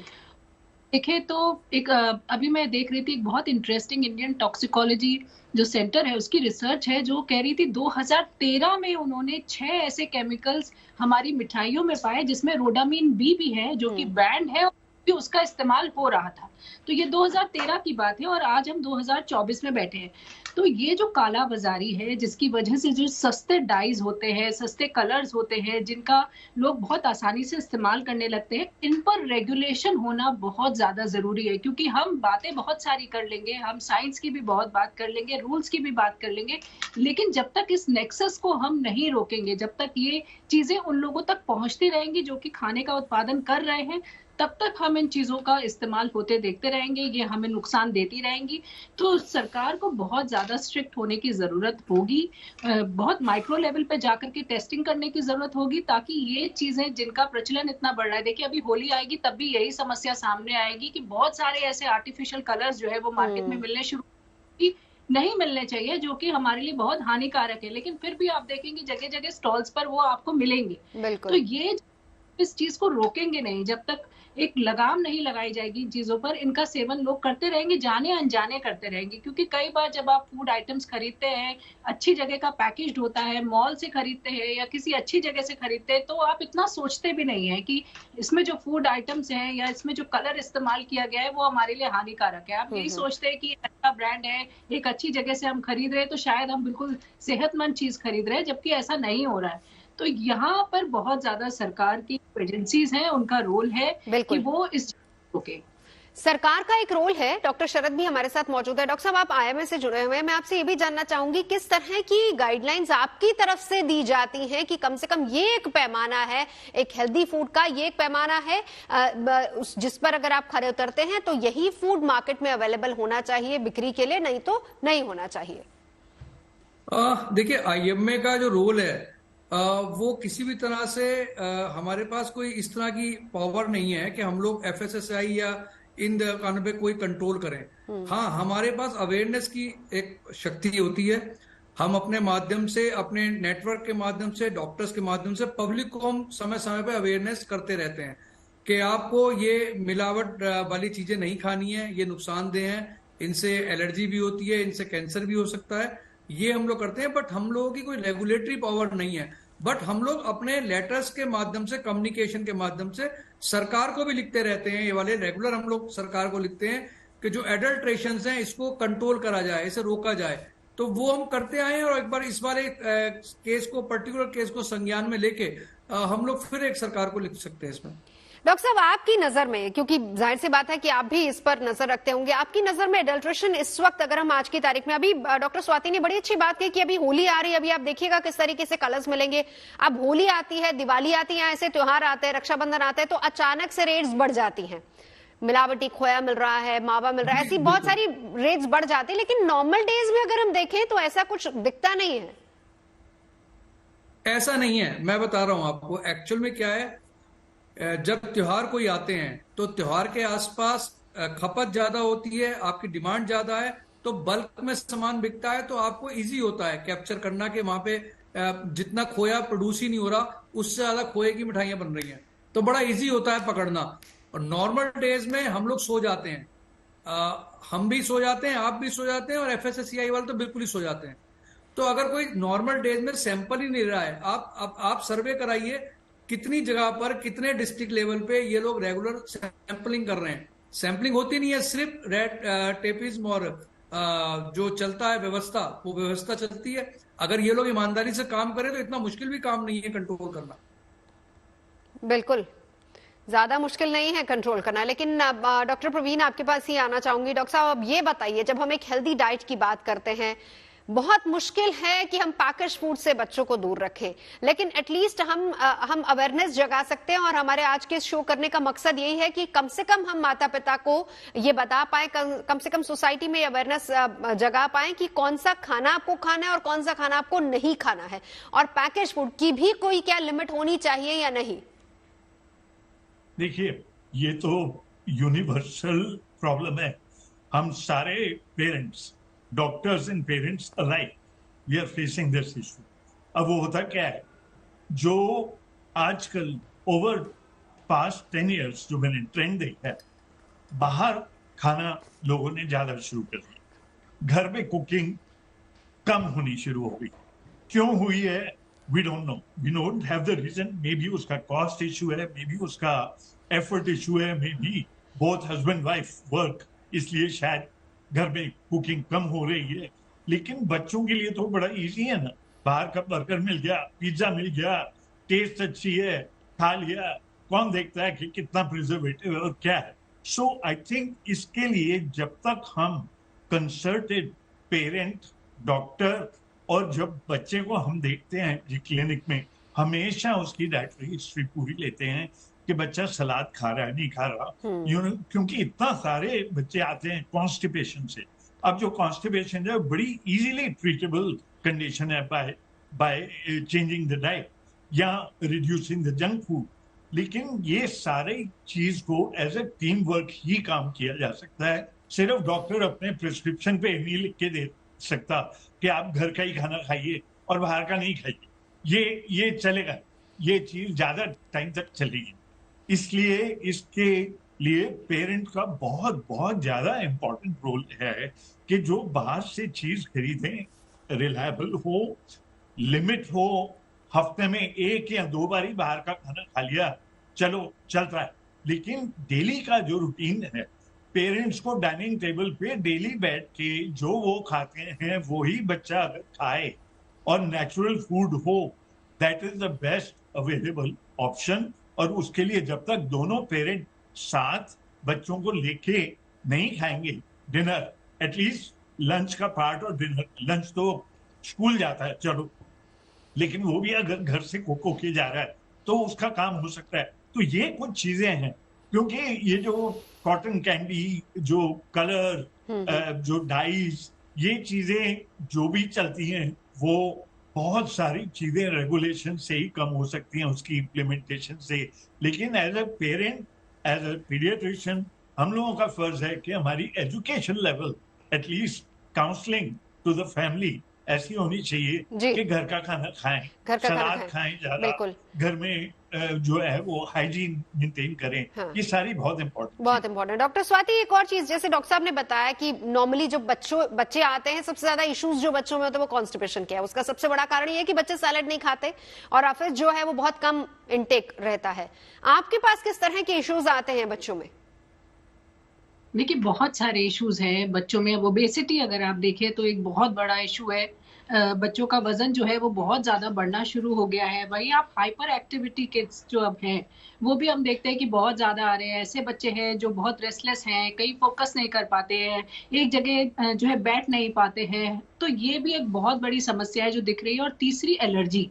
देखिए तो एक अभी मैं देख रही थी एक बहुत इंटरेस्टिंग इंडियन टॉक्सिकोलॉजी जो सेंटर है उसकी रिसर्च है जो कह रही थी 2013 में उन्होंने 6 ऐसे केमिकल्स हमारी मिठाइयों में पाए जिसमें रोडामाइन बी भी है जो कि बैंड है, उसका इस्तेमाल हो रहा था। तो ये 2013 की बात है और आज हम 2024 में बैठे हैं। तो ये जो काला बाजारी है जिसकी वजह से जो सस्ते डाइज होते हैं, सस्ते कलर्स होते हैं जिनका लोग बहुत आसानी से इस्तेमाल करने लगते हैं, इन पर रेगुलेशन होना बहुत ज्यादा जरूरी है। क्योंकि हम बातें बहुत सारी कर लेंगे, हम साइंस की भी बहुत बात कर लेंगे, रूल्स की भी बात कर लेंगे, लेकिन जब तक इस नेक्सस को हम नहीं रोकेंगे, जब तक ये चीजें उन लोगों तक पहुंचती रहेंगी जो कि खाने का उत्पादन कर रहे हैं, तब तक हम इन चीजों का इस्तेमाल होते देखते रहेंगे, ये हमें नुकसान देती रहेंगी। तो सरकार को बहुत ज्यादा स्ट्रिक्ट होने की जरूरत होगी, बहुत माइक्रो लेवल पे जाकर के टेस्टिंग करने की जरूरत होगी ताकि ये चीजें जिनका प्रचलन इतना बढ़ रहा है, देखिए अभी होली आएगी तब भी यही समस्या सामने आएगी कि बहुत सारे ऐसे आर्टिफिशियल कलर्स जो है वो मार्केट में मिलने शुरू नहीं मिलने चाहिए जो कि हमारे लिए बहुत हानिकारक है, लेकिन फिर भी आप देखेंगे जगह जगह स्टॉल्स पर वो आपको मिलेंगे। तो ये इस चीज को रोकेंगे नहीं, जब तक एक लगाम नहीं लगाई जाएगी चीजों पर, इनका सेवन लोग करते रहेंगे, जाने अनजाने करते रहेंगे। क्योंकि कई बार जब आप फूड आइटम्स खरीदते हैं, अच्छी जगह का पैकेज्ड होता है, मॉल से खरीदते हैं या किसी अच्छी जगह से खरीदते हैं, तो आप इतना सोचते भी नहीं है कि इसमें जो फूड आइटम्स हैं या इसमें जो कलर इस्तेमाल किया गया है वो हमारे लिए हानिकारक है। आप यही सोचते हैं कि अच्छा ब्रांड है, एक अच्छी जगह से हम खरीद रहे हैं तो शायद हम बिल्कुल सेहतमंद चीज खरीद रहे हैं, जबकि ऐसा नहीं हो रहा है। तो यहाँ पर बहुत ज्यादा सरकार की एजेंसीज हैं, उनका रोल है कि वो इस रोके। सरकार का एक रोल है। डॉक्टर शरद भी हमारे साथ मौजूद है। डॉक्टर साहब, आप आईएमए से जुड़े हुए हैं, मैं आपसे ये भी जानना चाहूंगी किस तरह की गाइडलाइंस आपकी तरफ से दी जाती हैं कि कम से कम ये एक पैमाना है, एक हेल्दी फूड का ये एक पैमाना है जिस पर अगर आप खरे उतरते हैं तो यही फूड मार्केट में अवेलेबल होना चाहिए बिक्री के लिए, नहीं तो नहीं होना चाहिए। देखिए, आईएमए का जो रोल है वो किसी भी तरह से हमारे पास कोई इस तरह की पावर नहीं है कि हम लोग एफएसएसआई या इन दुकानों पे कोई कंट्रोल करें। हाँ, हमारे पास अवेयरनेस की एक शक्ति होती है। हम अपने माध्यम से, अपने नेटवर्क के माध्यम से, डॉक्टर्स के माध्यम से पब्लिक को हम समय समय पे अवेयरनेस करते रहते हैं कि आपको ये मिलावट वाली चीजें नहीं खानी है, ये नुकसानदेह है, इनसे एलर्जी भी होती है, इनसे कैंसर भी हो सकता है। ये हम लोग करते हैं, बट हम लोगों की कोई रेगुलेटरी पावर नहीं है। बट हम लोग अपने लेटर्स के माध्यम से, कम्युनिकेशन के माध्यम से सरकार को भी लिखते रहते हैं। ये वाले रेगुलर हम लोग सरकार को लिखते हैं कि जो एडल्ट्रेशन हैं इसको कंट्रोल करा जाए, इसे रोका जाए। तो वो हम करते आए हैं, और एक बार इस वाले केस को, पर्टिकुलर केस को संज्ञान में लेके हम लोग फिर एक सरकार को लिख सकते हैं इसमें। डॉक्टर साहब, आपकी नजर में, क्योंकि जाहिर सी बात है कि आप भी इस पर नजर रखते होंगे, आपकी नजर में एडल्ट्रेशन इस वक्त, अगर हम आज की तारीख में, अभी डॉक्टर स्वाति ने बड़ी अच्छी बात कही कि अभी होली आ रही है, अभी आप देखिएगा किस तरीके से कलर्स मिलेंगे। अब होली आती है, दिवाली आती है, ऐसे त्योहार आते हैं, रक्षाबंधन आता है, तो अचानक से रेट्स बढ़ जाती हैं। मिलावटी खोया मिल रहा है, मावा मिल रहा है, ऐसी बहुत सारी रेट्स बढ़ जाती है। लेकिन नॉर्मल डेज में अगर हम देखें तो ऐसा कुछ दिखता नहीं है। ऐसा नहीं है, मैं बता रहा हूं आपको एक्चुअल में क्या है। जब त्योहार कोई आते हैं तो त्योहार के आसपास खपत ज्यादा होती है, आपकी डिमांड ज्यादा है, तो बल्क में सामान बिकता है, तो आपको इजी होता है कैप्चर करना कि वहां पे जितना खोया प्रोड्यूस ही नहीं हो रहा, उससे ज्यादा खोए की मिठाइयां बन रही हैं, तो बड़ा इजी होता है पकड़ना। और नॉर्मल डेज में हम लोग सो जाते हैं, हम भी सो जाते हैं, आप भी सो जाते हैं, और एफएसएससीआई वाले तो बिल्कुल ही सो जाते हैं। तो अगर कोई नॉर्मल डेज में सैंपल ही नहीं रहा है, आप सर्वे कराइए कितनी जगह पर, कितने डिस्ट्रिक्ट लेवल पे ये लोग रेगुलर सैंपलिंग कर रहे हैं। सैंपलिंग होती नहीं है, सिर्फ रेड टेपिज्म और जो चलता है व्यवस्था, वो व्यवस्था चलती है। अगर ये लोग ईमानदारी से काम करें तो इतना मुश्किल भी काम नहीं है कंट्रोल करना। बिल्कुल ज्यादा मुश्किल नहीं है कंट्रोल करना। लेकिन डॉक्टर प्रवीण, आपके पास ही आना चाहूंगी। डॉक्टर साहब, अब ये बताइए, जब हम एक हेल्दी डाइट की बात करते हैं, बहुत मुश्किल है कि हम पैकेज फूड से बच्चों को दूर रखें, लेकिन एटलीस्ट हम अवेयरनेस जगा सकते हैं। और हमारे आज के शो करने का मकसद यही है कि कम से कम हम माता पिता को ये बता पाए, कम से कम सोसाइटी में अवेयरनेस जगा पाए कि कौन सा खाना आपको खाना है और कौन सा खाना आपको नहीं खाना है, और पैकेज फूड की भी कोई क्या लिमिट होनी चाहिए या नहीं। देखिए, ये तो यूनिवर्सल प्रॉब्लम है। हम सारे parents, doctors and parents alike, we are facing this issue. अब वो होता क्या है, जो आजकल ओवर पास्ट 10 years जो मैंने ट्रेंड देखा है, बाहर खाना लोगों ने ज्यादा शुरू कर दिया, घर में कुकिंग कम होनी शुरू हो गई। क्यों हुई है, we don't know, we don't have the reason. Maybe उसका कॉस्ट इशू है, मे बी उसका एफर्ट इशू है, maybe both husband wife work, इसलिए शायद घर में कुकिंग कम हो रही है। लेकिन बच्चों के लिए तो बड़ा इजी है ना, बाहर का बर्गर मिल गया, पिज्जा मिल गया, टेस्ट अच्छी है, खा लिया, कौन देखता है कि कितना प्रिजर्वेटिव है और क्या है। सो आई थिंक इसके लिए जब तक हम कंसल्टेड पेरेंट, डॉक्टर, और जब बच्चे को हम देखते हैं क्लिनिक में, हमेशा उसकी डाइटरी हिस्ट्री पूरी लेते हैं कि बच्चा सलाद खा रहा है, नहीं खा रहा, क्योंकि इतना सारे बच्चे आते हैं कॉन्स्टिपेशन से। अब जो कॉन्स्टिपेशन है बड़ी इजीली ट्रीटेबल कंडीशन है बाय चेंजिंग द डाइट या रिड्यूसिंग द जंक फूड। लेकिन ये सारे चीज को एज ए टीम वर्क ही काम किया जा सकता है। सिर्फ डॉक्टर अपने प्रिस्क्रिप्शन पे नहीं लिख के दे सकता कि आप घर का ही खाना खाइए और बाहर का नहीं खाइए, ये चलेगा, ये चीज ज्यादा टाइम तक चलेगी। इसलिए इसके लिए पेरेंट का बहुत बहुत ज्यादा इंपॉर्टेंट रोल है कि जो बाहर से चीज खरीदें रिलायबल हो, लिमिट हो, हफ्ते में 1 या 2 बार ही बाहर का खाना खा लिया, चलो चल रहा है। लेकिन डेली का जो रूटीन है, पेरेंट्स को डाइनिंग टेबल पे डेली बैठ के जो वो खाते हैं वो ही बच्चा अगर खाए और नेचुरल फूड हो, that is the best available option. और उसके लिए जब तक दोनों पेरेंट साथ बच्चों को लेके नहीं खाएंगे डिनर, एटलीस्ट लंच का पार्ट, और डिनर, लंच तो स्कूल जाता है चलो, लेकिन वो भी अगर घर से कोको किया जा रहा है तो उसका काम हो सकता है। तो ये कुछ चीजें हैं, क्योंकि ये जो कॉटन कैंडी, जो कलर, जो डाइज, ये चीजें जो भी चलती हैं वो बहुत सारी चीजें रेगुलेशन से ही कम हो सकती हैं, उसकी इम्प्लीमेंटेशन से। लेकिन as a parent, as a paediatrician, हम लोगों का फर्ज है कि हमारी education level, at least counselling to the family ऐसी होनी चाहिए कि घर का खाना खाएं, घर का खाना सलाद खाएं ज्यादा, घर में जो है वो हाइजीन मेंटेन करें। हाँ। ये सारी बहुत इंपॉर्टेंट। डॉक्टर स्वाति, एक और चीज, जैसे डॉक्टर साहब ने बताया कि नॉर्मली जो बच्चे आते हैं, सबसे ज्यादा इश्यूज जो बच्चों में होते हैं वो कॉन्स्टिपेशन के है। उसका सबसे बड़ा कारण ये है कि बच्चे सैलेड नहीं खाते और फिर जो है वो बहुत कम इंटेक रहता है। आपके पास किस तरह के इश्यूज आते हैं बच्चों में? देखिए, बहुत सारे इश्यूज हैं बच्चों में। ओबेसिटी अगर आप देखें तो एक बहुत बड़ा इशू है। बच्चों का वजन जो है वो बहुत ज्यादा बढ़ना शुरू हो गया है। वही आप हाइपर एक्टिविटी किड्स जो अब हैं वो भी हम देखते हैं कि बहुत ज्यादा आ रहे हैं। ऐसे बच्चे हैं जो बहुत रेस्टलेस हैं, कहीं फोकस नहीं कर पाते हैं, एक जगह जो है बैठ नहीं पाते हैं। तो ये भी एक बहुत बड़ी समस्या है जो दिख रही है। और तीसरी, एलर्जी।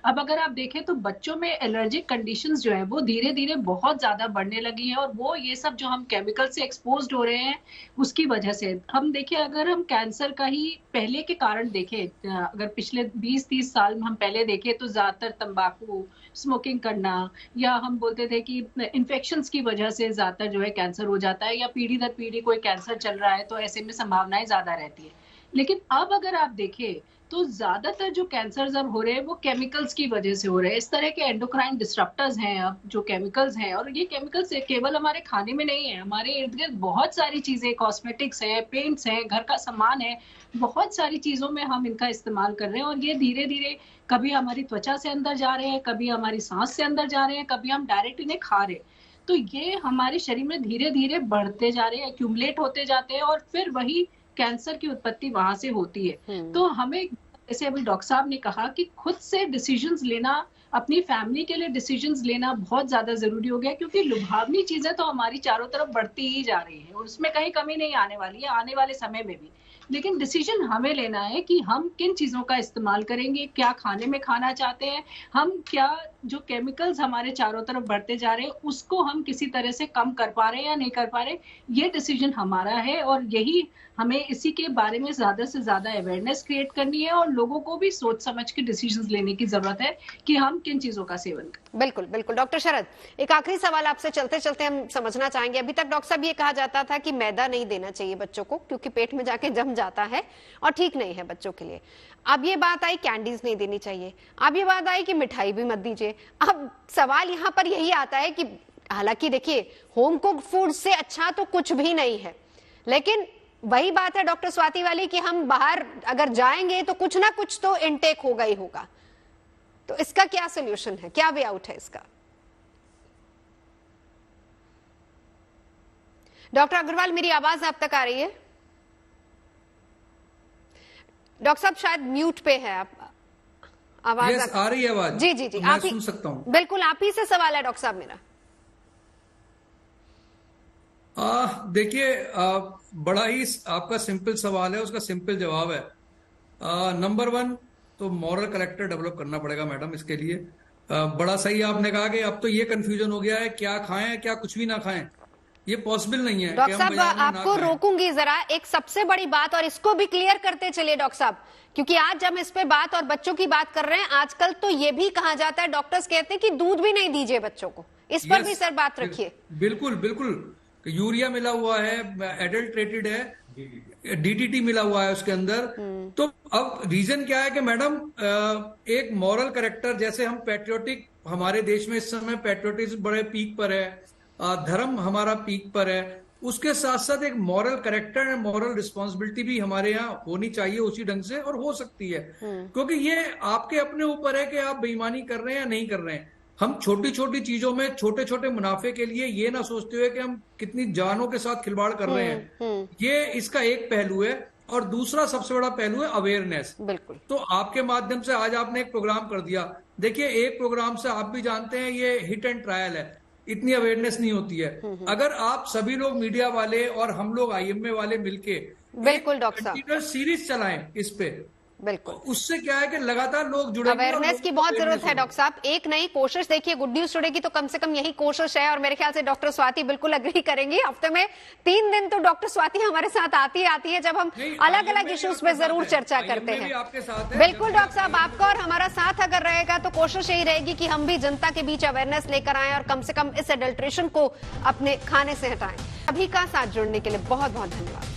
अब अगर आप देखें तो बच्चों में एलर्जिक कंडीशंस जो है वो धीरे धीरे बहुत ज्यादा बढ़ने लगी है। और वो ये सब जो हम केमिकल से एक्सपोज्ड हो रहे हैं उसकी वजह से हम देखें, अगर हम कैंसर का ही पहले के कारण देखें, अगर पिछले 20-30 साल में हम पहले देखें तो ज्यादातर तंबाकू, स्मोकिंग करना, या हम बोलते थे कि इन्फेक्शंस की वजह से ज्यादातर जो है कैंसर हो जाता है, या पीढ़ी दर पीढ़ी कोई कैंसर चल रहा है तो ऐसे में संभावनाएं ज्यादा रहती है। लेकिन अब अगर आप देखें तो ज्यादातर जो कैंसर अब हो रहे हैं वो केमिकल्स की वजह से हो रहे हैं। इस तरह के एंडोक्राइन डिस्ट्रप्टर्स हैं अब जो केमिकल्स हैं, और ये केमिकल्स केवल हमारे खाने में नहीं है, हमारे इर्द गिर्द बहुत सारी चीजें, कॉस्मेटिक्स है, पेंट्स हैं, घर का सामान है, बहुत सारी चीजों में हम इनका इस्तेमाल कर रहे हैं। और ये धीरे धीरे कभी हमारी त्वचा से अंदर जा रहे हैं, कभी हमारी सांस से अंदर जा रहे हैं, कभी हम डायरेक्ट इन्हें खा रहे हैं। तो ये हमारे शरीर में धीरे धीरे बढ़ते जा रहे हैं, एक्यूमुलेट होते जाते हैं, और फिर वही कैंसर की उत्पत्ति वहां से होती है। तो हमें, जैसे अभी डॉक्टर साहब ने कहा, कि खुद से डिसीजंस लेना, अपनी फैमिली के लिए डिसीजंस लेना बहुत ज्यादा जरूरी हो गया, क्योंकि लुभावनी चीजें तो हमारी चारों तरफ बढ़ती ही जा रही है और उसमें कहीं कमी नहीं आने वाली है आने वाले समय में भी। लेकिन डिसीजन हमें लेना है कि हम किन चीजों का इस्तेमाल करेंगे, क्या खाने में खाना चाहते हैं हम, क्या जो केमिकल्स हमारे चारों तरफ बढ़ते जा रहे हैं उसको हम किसी तरह से कम कर पा रहे हैं या नहीं कर पा रहे। ये डिसीजन हमारा है और यही हमें इसी के बारे में ज्यादा से ज्यादा अवेयरनेस क्रिएट करनी है और लोगों को भी सोच समझ के डिसीजंस लेने की जरूरत है कि हम किन चीजों का सेवन करें। बिल्कुल बिल्कुल। डॉक्टर शरद, एक आखिरी सवाल आपसे चलते चलते हम समझना चाहेंगे। अभी तक डॉक्टर साहब ये कहा जाता था कि मैदा नहीं देना चाहिए बच्चों को क्योंकि पेट में जाके जम जाता है और ठीक नहीं है बच्चों के लिए। अब ये बात आई कैंडीज नहीं देनी चाहिए, अब ये बात आई कि मिठाई भी मत दीजिए। अब सवाल यहाँ पर यही आता है कि हालांकि देखिए होम कुक फूड से अच्छा तो कुछ भी नहीं है, लेकिन वही बात है डॉक्टर स्वाति वाली कि हम बाहर अगर जाएंगे तो कुछ ना कुछ तो इनटेक होगा ही होगा। तो इसका क्या सोल्यूशन है, क्या वे आउट है इसका? डॉक्टर अग्रवाल, मेरी आवाज आप तक आ रही है? डॉक्टर साहब शायद म्यूट पे है आप, आवाज आ रही है आवाज? जी जी जी, तो आप सुन सकता हूं। बिल्कुल, आप ही से सवाल है डॉक्टर साहब मेरा। देखिए, बड़ा ही आपका सिंपल सवाल है, उसका सिंपल जवाब है। नंबर 1 तो मॉरल करेक्टर डेवलप करना पड़ेगा मैडम इसके लिए। बड़ा सही आपने कहा कि अब तो ये कंफ्यूजन हो गया है, क्या खाएं क्या कुछ भी ना खाएं, ये पॉसिबल नहीं है। डॉक्टर साहब आपको रोकूंगी जरा, एक सबसे बड़ी बात, और इसको भी क्लियर करते चलिए डॉक्टर साहब, क्योंकि आज हम इस पे बात और बच्चों की बात कर रहे हैं। आजकल तो ये भी कहा जाता है, डॉक्टर्स कहते हैं कि दूध भी नहीं दीजिए बच्चों को, इस पर भी सर बात रखिए। बिल्कुल बिल्कुल, यूरिया मिला हुआ है, एडल्ट्रेटेड है, डीटीटी मिला हुआ है उसके अंदर। तो अब रीजन क्या है कि मैडम एक मॉरल करेक्टर, जैसे हम पैट्रियोटिक, हमारे देश में इस समय पैट्रियोटिज्म बड़े पीक पर है, धर्म हमारा पीक पर है, उसके साथ साथ एक moral character and moral responsibility भी हमारे यहाँ होनी चाहिए उसी ढंग से, और हो सकती है। क्योंकि ये आपके अपने ऊपर है कि आप बेईमानी कर रहे हैं या नहीं कर रहे हैं। हम छोटी छोटी चीजों में छोटे छोटे मुनाफे के लिए ये ना सोचते हुए कि हम कितनी जानों के साथ खिलवाड़ कर रहे हैं, ये इसका एक पहलू है। और दूसरा सबसे बड़ा पहलू है अवेयरनेस। बिल्कुल। तो आपके माध्यम से आज आपने एक प्रोग्राम कर दिया। देखिए, एक प्रोग्राम से आप भी जानते हैं ये हिट एंड ट्रायल है, इतनी अवेयरनेस नहीं होती है। अगर आप सभी लोग मीडिया वाले और हम लोग IMA वाले मिलके बिल्कुल डॉक्टर साहब सीरीज चलाएं इस पे, बिल्कुल। उससे क्या है कि लगातार लोग जुड़ेंगे। अवेयरनेस की बहुत जरूरत है डॉक्टर साहब। एक नई कोशिश, देखिए गुड न्यूज टुडे की तो कम से कम यही कोशिश है, और मेरे ख्याल से डॉक्टर स्वाति बिल्कुल अग्री करेंगी। हफ्ते में 3 दिन तो डॉक्टर स्वाति हमारे साथ आती है जब हम अलग अलग इश्यूज पे जरूर चर्चा करते हैं। बिल्कुल डॉक्टर साहब, आपका और हमारा साथ अगर रहेगा तो कोशिश यही रहेगी कि हम भी जनता के बीच अवेयरनेस लेकर आए और कम से कम इस एडल्ट्रेशन को अपने खाने से हटाएं। सभी का साथ जुड़ने के लिए बहुत बहुत धन्यवाद।